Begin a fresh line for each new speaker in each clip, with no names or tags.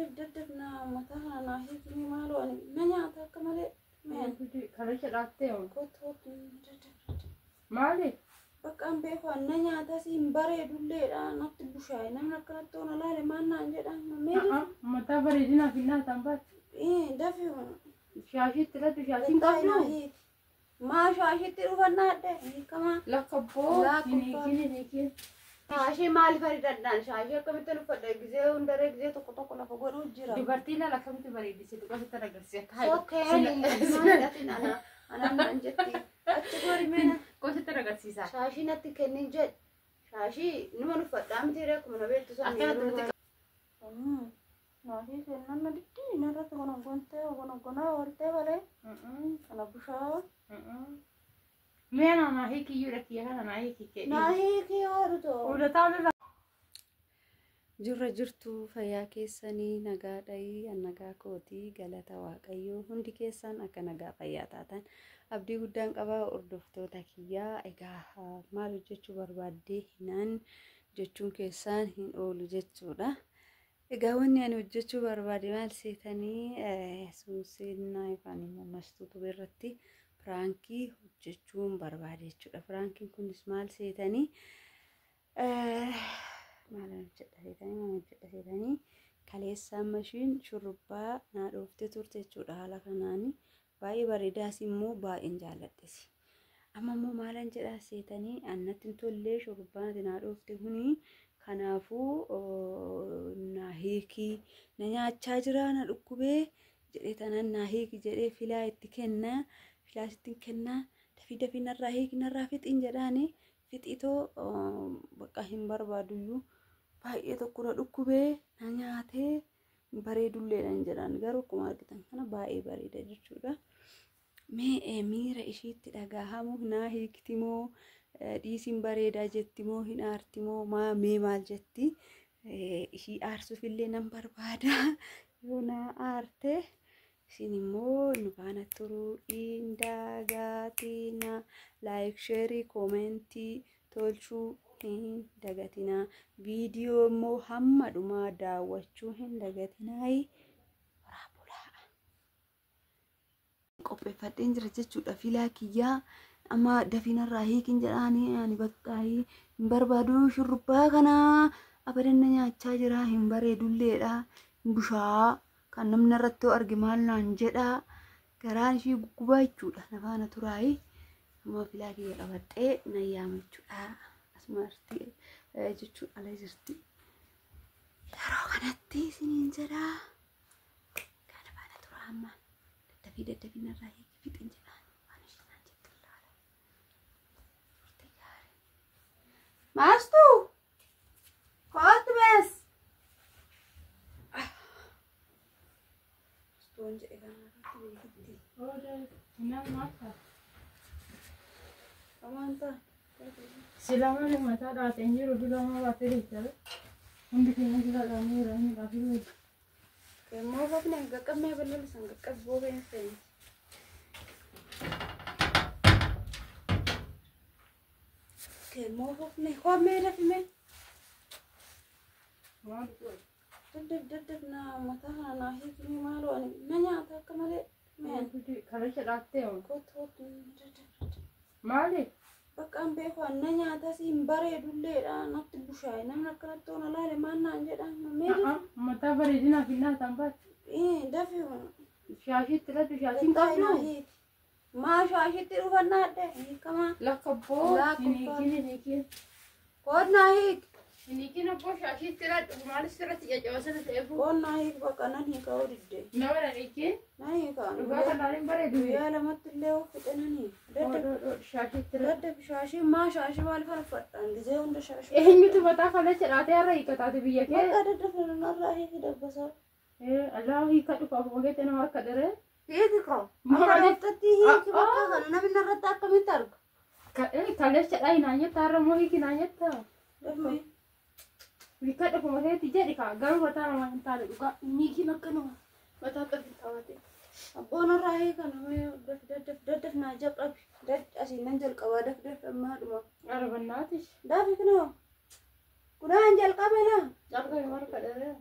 ددفنا متاهنا ناهي كني مالو أنا نياتا كمالي
مين خلاص راتيهم
كوت
مالي
بقى أم بيخو نياتا سين بري دولي نط بوشاي نمنا كنتونا لا ما نانجد أنا ميري
متى بريدنا فينا تنبات
إيه دافيو
شاشة ثلاث شاشين قبله
ما شاشة تروحنا ده كمان
لا كبو
لا
كني
شاشة مال فريدنا شاشة كم تلفظ جزء وندر جزء تقطع كلا فقولوا جرا
دبرتينا لا كم تبريد سيد كم ترجسي
أنا نجتي أتقولي منا
كم ترجسي سا
شاشة نتي كنيجت شاشة نما نفهم تيرك من بيت
تسمع
ناهي سننا ندتي نرى تكون كنا ورتة ولا أنا بشاو
مين أنا هيك يورك يا أنا هيك كي
ناهي كي أردو
ولا تعال
jirtu fayyaa keessanii nagaadhayi annagaa kootii galata waaqayyoo hundi keessan akka nagaa fayyaa taatan abdii guddaan qaba hordoftoota kiyyaa egaa maal hojjechuu barbaadde hinaan jechuun keessan hin oolu jechuudha egaa wanni ani hojjechuu barbaade maal seetanii suusinnaa yookaan immoo mastuutu irratti firaankii hojjechuun barbaade jechuudha firaankiin kunis maal seetanii maalan jedhaseetanii kaleessaan mashiin shurrubbaa naa dhooftee turte jechuudha haala kanaani baay'ee bareedaas immoo baay'een jaalladhes amma immoo maalan jedhaseetanii annatti tollee shurrubbaan ati naa dhoofte kuni kanaafuu naa hiikii na nyaachaa jira na dhukkubee jedhee tanan naa hiiki jedhee filaa itti kennaa filaas itti kennaa dafii narraa hiiki narraa fixiin jedhaanii fixitoo bakka hin barbaaduyyuu baay'ee tokko na dhukkubee na nyaatee bareedulleedhaan jedhan garuu akkuma argitan kana baay'ee bareeda jechuudha. Mee miira ishiitti dhagahamu naa hiiktimoo dhiisiin bareedaa jettimoo hin aartimoo mee maal jetti ishii aarsuufillee nan barbaada yoo na aarte isin immoo nu faana turuu indagaatina laayik sheerii koomentii tolchuu hin dagatina viidiyoo immoo hamma dhumaa daawwachuu hin dagatinaayi waraabulaa qopheeffadheen jira jechuudha filaa kiyyaa amma dafinarraa hiikin jedhaanii ani baqqaayii hin barbaadu shurrubbaa kanaa abadanna nyaachaa jira hin bareedulleedha bushaa kan namni irratti argi maal naan jedha garaan ishii guggubaa jechuudha nafaana turaayi amma filaa kiyya qabadhee nayyaama jechuudha asmarti jechuudha ala jirti yeroo kanatti isiniin jedha kana faana turaa amma daddafii narraa hiiki fixin jedhaan waan ishii naan jettu laala furtii gaarii maastuu kootu bees maastuu jedhe kanarratti beekatti amanta
Silaman mata daten jiru bilama bateri jare. Undi kini kita kami rani kafi lu.
Kemo bakne gakam me belul sang gakam bobe sen. Kemo bakne ko me rafi me.
Mau tu.
Dad na mata na hi kini malu ani nanya ta kamale me.
Kalau sedate on.
Ko
Mali.
Bakka am beeku na nyaata siin bareedulleedha natti bushaay namni akkanatti ona laale maannaan jedhan meeru
Mata bareedina finna tambat.
Dafii
Shaashii tiratu shaashiin qabdu.
maa shaashitti dhufannaa adde kama
Lakkaboo kini.
koodnaa hiik
Ini apa shaashii tiratu maalis tiratu jajjabasan ta'eefu.
koodnaa hiik bakka nan hiika odidde
Nama dhaqee.
nan hiika
Dhugaa kanaan bareedu.
guyyaa lamatti illee fixananii
Shaashii tiratu.
dadda shaashii maa shaashii maal kana fudhadhaan gizee hunda shaashii
Eenyutu mataa kana jedhaatee har'a hiikataate biyya kee.
bakka dadda filannarraa hiiki dabbasaa
Allah hiika dhufaaf wageetti nama akka dharee.
hiiki qaba akka dabtatti hiiki bakka kana namni narratti akkamitti arga
Kaleessa dhaa inaanyetta har'a moo hiiki inaanyetta.
dafii
Hiika dhufuma keetti jedhi kaa garuu mataa namaa hin taane dhugaa hiikiin akkanuma mataa qabdi taawwate.
abboonarraa hiika namee daddaf naa jalqabi asii nan jalqabaa daf ammaadhuma
Arbannaatis.
daafi kunoo kunaan jalqabe na
Jalqabe marga dharee.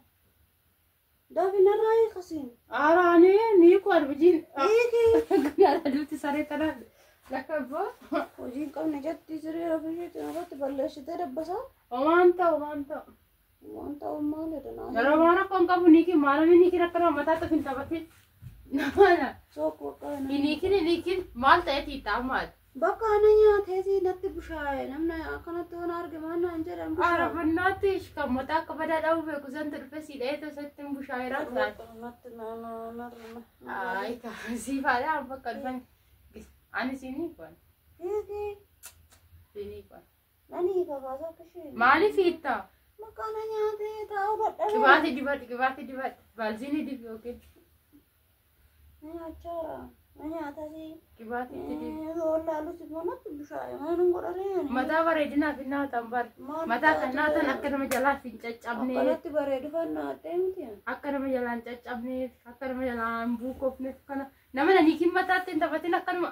دافي نراي خسين
أراني نيكو أربجين
إيكي
أنا دوتي صارت أنا لك أبو
وجين كم نجتي سريرة في شيء تنبت بلش تربصا
وما أنت
وانت أمال لنا
نرى ما أنا كم كم نيكي ما أنا نيكي ركنا متى تكين تبتي نانا
سوق وقانا
نيكي مال تأتي تامات
بقى أنا يا تهزي نت بشاي نمنا أكنا تونا أرجمانا أنجر أم بشاي
بناتيش كم متى كبدا داو بكوزن ترفسي لقيته ستم بشايرات
نت نانا نرمى
أي كاسي فادا أم بكرفن أنا سيني كون
إيكي
سيني كون
ناني كذا كشي
مالي فيتا
مكان يا تي تاو
كباتي دبات بالزيني دبي أوكي
يا أشارة يا تهزي
كباتي تدي
والله لو سبنا نت بشاي ما نقول عليه
متى بريدنا في النهار تنبر متى كنا تنأكل مجلات في جتشابني
أكنت بريد فنا تيمتين
أكل مجلان جتشابني أكل مجلان بوكوفني كنا نمنا نيكي متى تنتبهين أكل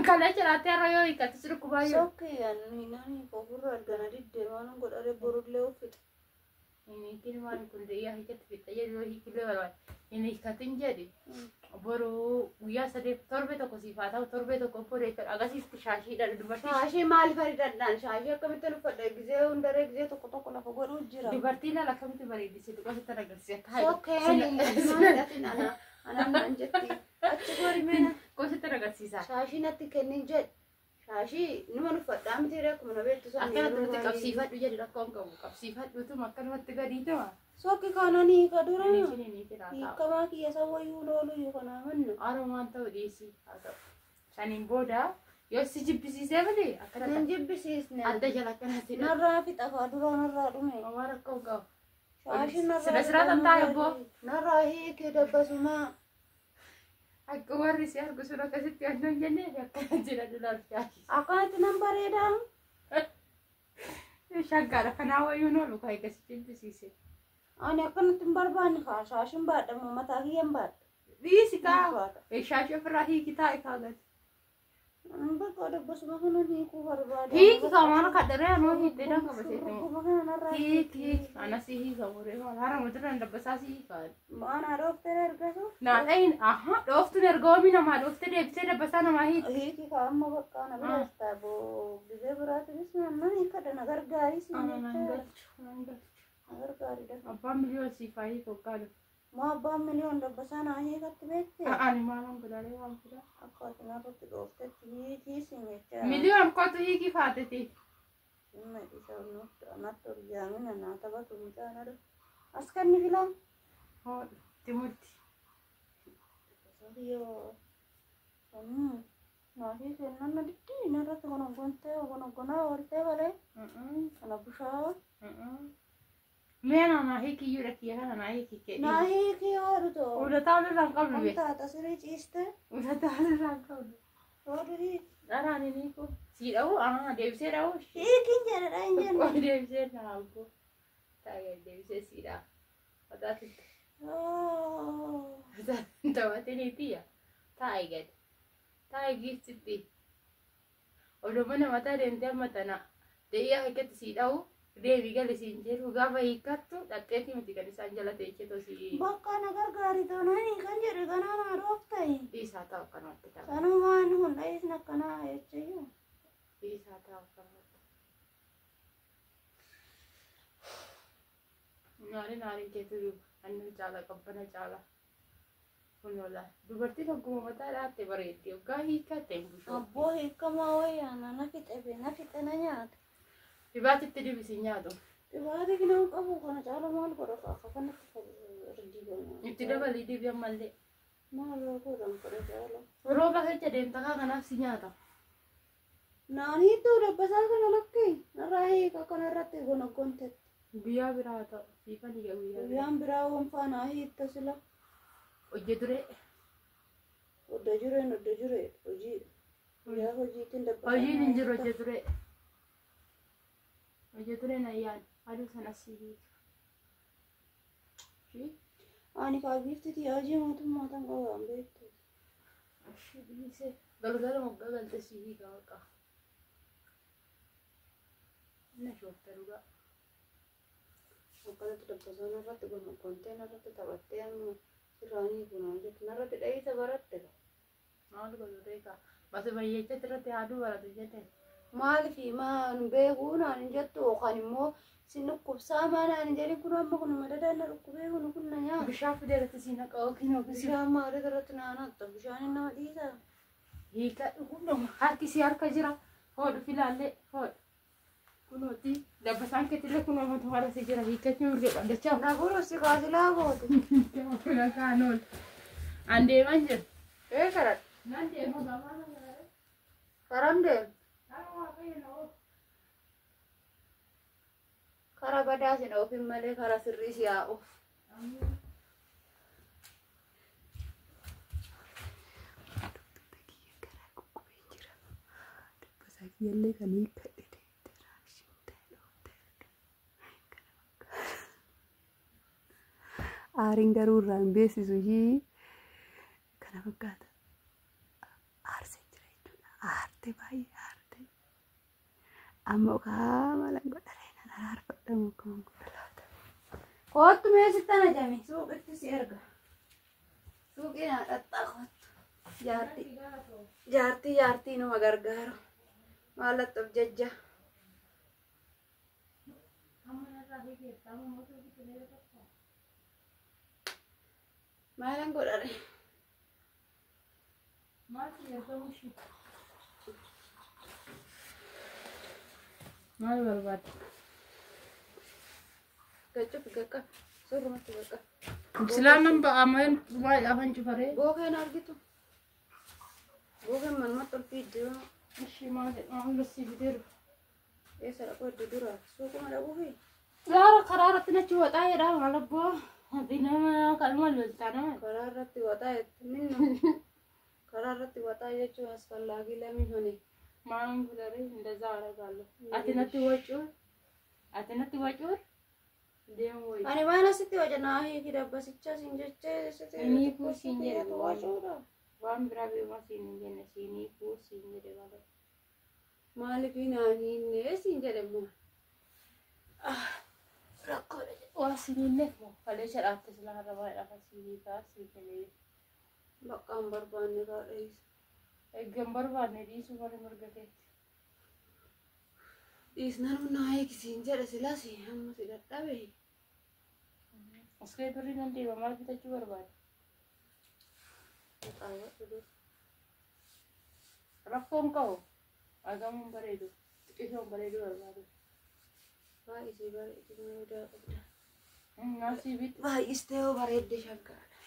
كلا جلاتي رايو يكتسر كوبايو
سوكي يعني ناني كفر الجنة دي ما نقول عليه برود له فت
ini kini mari kun dia hikat fit aja dua hikile wala ini hikatin jadi baru uya sade torbe to ko sifata torbe to ko pore agas is shashi da dubarti
شاشي مال فريد الدان شاشي كم تلفت جزء وندر جزء تقطع كل فوق وجرا
dubarti la lakam te bari disi to ko tara garsia kai
سوكي يعني أنا ما أنجتي أتشكري منه
ko tara garsia
شاشي نتي كني جد شاشي نمر فتام تيرك من بيت تسمع
akala tu kap sifat tu jadi rakam kau kap sifat tu makan mat gadi tu
سوكي كانني كدورا
ini sini ni kira
كما كي يسوي يولولو يكنا منه
aro mantau desi atau sanin boda yo si jibisi sebali akala
نجيب بسيسنا
ada jalakan hati
نرى في تفادورا نرى رمي
awar kau
شاشي نرى
sudah tentang ya bu
نرى هي كده بس ما
aku waris ya aku sudah kasih tiandong jadi ya kan tidak dulu shashi
أكانت نمبر إيدام
shagara kana wayu no lu kai kasih jibisi se
أنا أكانت نمبر بان خاص شاشي بعد ما تاجي يمبر
disi ka shashi ferahi kita ikagat
نمبر كده بس ما كنا نيكو برباد
hiki kamana kadare no hite dan ka base tu
ما كنا نرى
hiki ana sih hiki kamore haram mutran da basasi kan
ما أنا عرفت ترى
na lain aha doftu nergomi na ma doftu de bise da basana ma hiki
هيك كام ما بقى أنا بس تابو بيجي برات بس ما هيك ده نجار جاري
ana
سنة
nangal
نجار جاري ده
apa milio sifai ko kalu
ما أبغى مليون ده بس أنا هيك تبيت
ani malam kudare wam kuda
أكاد أنا رحت دوست تي سنة
milion ko tu hiki fateti
ما يسوي نوت أنا ترجع من أنا تبغى تمشي أنا ده أسكنني فيلم
ho timuti
سوريو ما هي سنة ندتي نرى تكون كنا ورثة ولا أنا بشاور
mena na hiki yura ki hana na hiki ke
ما هي كي أردو
udah tahu dah kablu be
أنت تسري جيسته
udah tahu dah kablu
أردو
Ara ni ko. Si daw Devi se daw.
هي كنجر رانجر
Oh Devi se na ko. Tayo Devi se sira. Pada ti. Tawa tiniti ya. Tayo giti. Odo mana mata rente mata na. Deya haket si daw. Devi gale sinjeru gaba ikatto datteti mati gale sanjala te cheto si.
بقى نجار قاري توناني كنجر كنا أنا روفتاي
Isa taw kanot ta.
كانوا ما نهون أيش نكنا يتشيو
Isa taw kanot. Nari ketu annu chala kabbana chala. Kunola. Dubarti fagguma mata latte bareetti oggaa hiika tembu shoo.
أبوه كما ويا أنا نفيت أبي نفيت أنا نيات
Dibaatitti dibisi nyaatu.
تبغى كنا أبوه كنا جالو ما نقول خفنا ردينا
Itti dabali dibi ammallee.
ما لو كنا كنا جالو
Rooba kecha deemta kaa kanaaf si nyaata.
ناني تو ربنا كنا لكي نراهي كنا رتي كنا كنت
Guyyaa biraa ta'u siifa dhiga guyyaa biraa.
يام براهم فانا هي تسلا
Hojje duree.
ودجوري وجي يا وجي تندب
Hojiin hin jiru hojje duree. Hojje duree nayyaan aduu sana sii.
أنا كاغيفتي تي أجي ما تنقوا عم بيت
Ashii dhiisee galgala moggaa galte sii qaaqa. Na shoofta dhugaa.
akkanatti dabbasaa narratti kun konteenarratti taphattee amma sirraanii kunaan jettu narratti dhahiisa baratte
maal godhu reekaa basi bayyechatti irratti haaduu baratu jette
maalifi maan beekuu naan hin jettu yookaan immoo sin dhukkubsaa maanaan hin jedhin kun amma kun madadaan na dhukkubee kun na nyaata
bishaan fideerratti si naqa yookiin
bishaan maaliif irratti naanatta bishaan nama dhiisa
hiika hunduma harki si harka jira hodhu filaallee hodhu kunuuti dabbasaan keetillee kunuumatu haala si jira hiikachuun mirga qandachaa
naguru si kaasilaa goote
fila kaanool an deeman jiru
karat
nan deemu gamaa
karam deem kara badaa sin oofin malee kara sirrii si yaa'uuf
Yalle kan hiikkadhe aariin garuu irraa hin beeksisu kana fakkaata aarsee jira jechuudha aarte baay'ee aarte amma malan godharee nan araarfadhamu kan godhalaata
koottu meesitti ana jami suuqitti si erga suuqii na dhaxxaa koottu jaartii numa gargaaru mallattoof jajja maalan godhare
maal barbaadde
gachuuf gaqqa surrumatti gaqqa
silaanan ba'aman waa'ee afan cufaree
bookeen argitu bookeen manumatti ol fiiddiru
ishii maal si fideeru
eessa dhaquu iddoo dura suuquma dhaquufi
gaara karaa irratti nachi waxaa jedhaa maal abboo nama kalma loltaana
karaa irratti waxaa minnu karaa irratti waxaa jechuun asfallaagii lamii hone
maalan fidaree እንደዛ አደርጋለሁ አትነቲ ወጪው deemu ወይ
ani waan asitti wajanaa hiiki dabbasicha siin jechee
siinii kuu siin jedhe waan biraa beemaa siin hin jenne siinii kuu siin jedhe malee
maaliif naa hiinne siin jedhe moo rakkoodha
waa siinillee moo kalee shadhaatte silaa rabaa dhafa siinii kaa siin jedhe
baqqaan barbaanne kaadheessa
eeggan barbaanne dhiisuu malee mirga keetti
dhiisnan naa hiiki siin jedhe silas amma si dadhabe
askee birrii nan deema maal bitachuu barbaade rakkoon qabu agamuun bareedu xiqqishoon bareedu barbaadu
baay'isee bareedu bareedaa qabda
naasii bitti
baay'istee yoo bareedde shaggaadha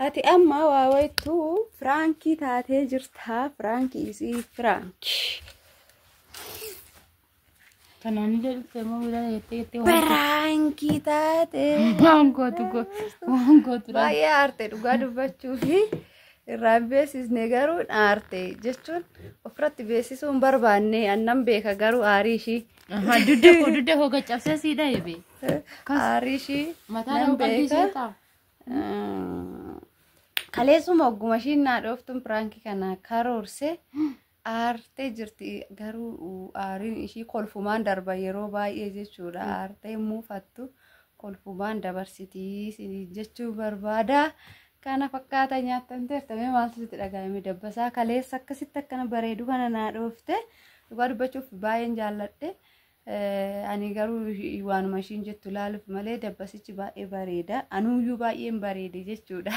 ati amma waa wayittuu firaankii taatee jirtaa firaankii isii firaankii
kanaan illee moo bila jettee
firaankii taatee
waan gootu
baay'ee aarte dhugaa dubbachuu fi irraan beeksisne garuu aarte jechuun ofirratti beeksisuun barbaanne annan beeka garuu aarii ishii
dudda koo gaccabsee sii dhabe
aarii ishii
mataa nama qalbiseeta
kaleessuma ogguma ishiin naa dhooftuun firaankii kana karoorse aartee jirti garuu aariin ishii kolfumaan darba yeroo baay'ee jechuudha aartee muufattu kolfumaan dabarsitii jechuu barbaada kana fakkaata nyaattamteertamee maaltu sitti dhagahame dabbasaa kaleessa akkasitti akkana bareedu kana naa dhoofte dhugaa dubbachuuf baay'een jaalladhe ani garuu waanuma ishiin jettu laaluuf malee dabbasichi baay'ee bareeda anuuyyuu baay'een bareede jechuudha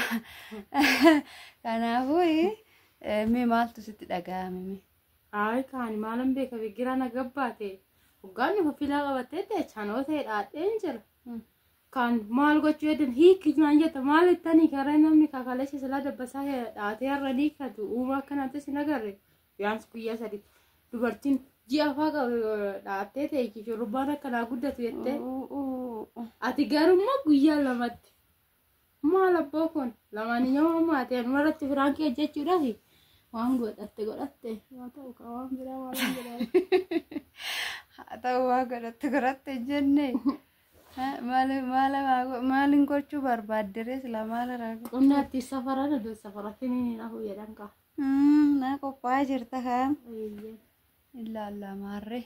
kanaafuu mee maaltu sitti dhagahame
ay kaan maalan beeka bigira na gabbaate hoggaanni hofilaa qabattee teechanoota dhaadheen jira kan maal gochuu edin hiiki naan jetta maal ittanii karaa namni kakaleesha silaa dabbasaa dhaatee har'a hiikatu uumaa akkanaatti sin agarre yaans guyyaa sadii dubartiin ji'a faa dhaatee teechi shurrubbaan akkanaa guddatu jettee ati garummaa guyyaa lamatti maal abboo kun lamaanii nama maateen maratti firaankii hojjechuudhaaf waan godhatte haa ta'u ka waan biraa waan jedhamu
haa ta'u waan godhatte jenne maalin gochuu barbaadderes la maala raaga
qonnaatti safaraan iddoo safaratti ni nafu jedhan kaa
Na qophaa'aa jirta kaa.
Ilaalla maarree.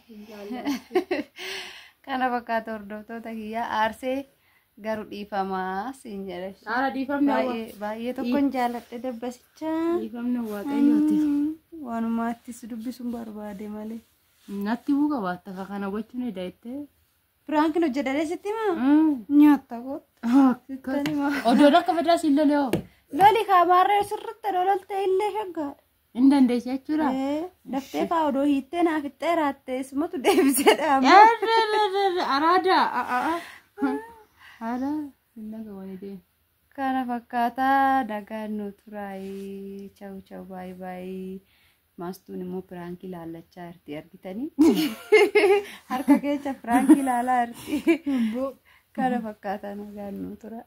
Kana fakkaata hordoftoota kiyyaa aarsee garuu dhiifamaa siin jedhe.
Haala dhiifamne
Baay'ee tokkon jaaladhe dabbasicha.
dhiifamne waaqayyooti.
Waanummaattis dubbisuun barbaade malee.
Natti buu qabaatta kana gochuun hidhatte.
Piraankiin hojjetadhee sitti himaa? Nyaatta koo.
Odoon akka federaa siin lolee hoo?
Loli kaamaarree sirriitti lololtee illee shaggaadha.
Hin dandeessi jechuudha.
Daftee kaa odoo hiittee naaf ittee raattee isumatu deebisee dhaama.
Araada. Haala hin dhagawanii deemu.
Kana fakkaataa dagaan nu turaayi. Chawu chawu baay'ee baay'ee. Maastuun immoo piraankii laallachaa jirti argitanii. Harka keessa piraankii laalaa jirti. Kana fakkaataa nagaan nu tura.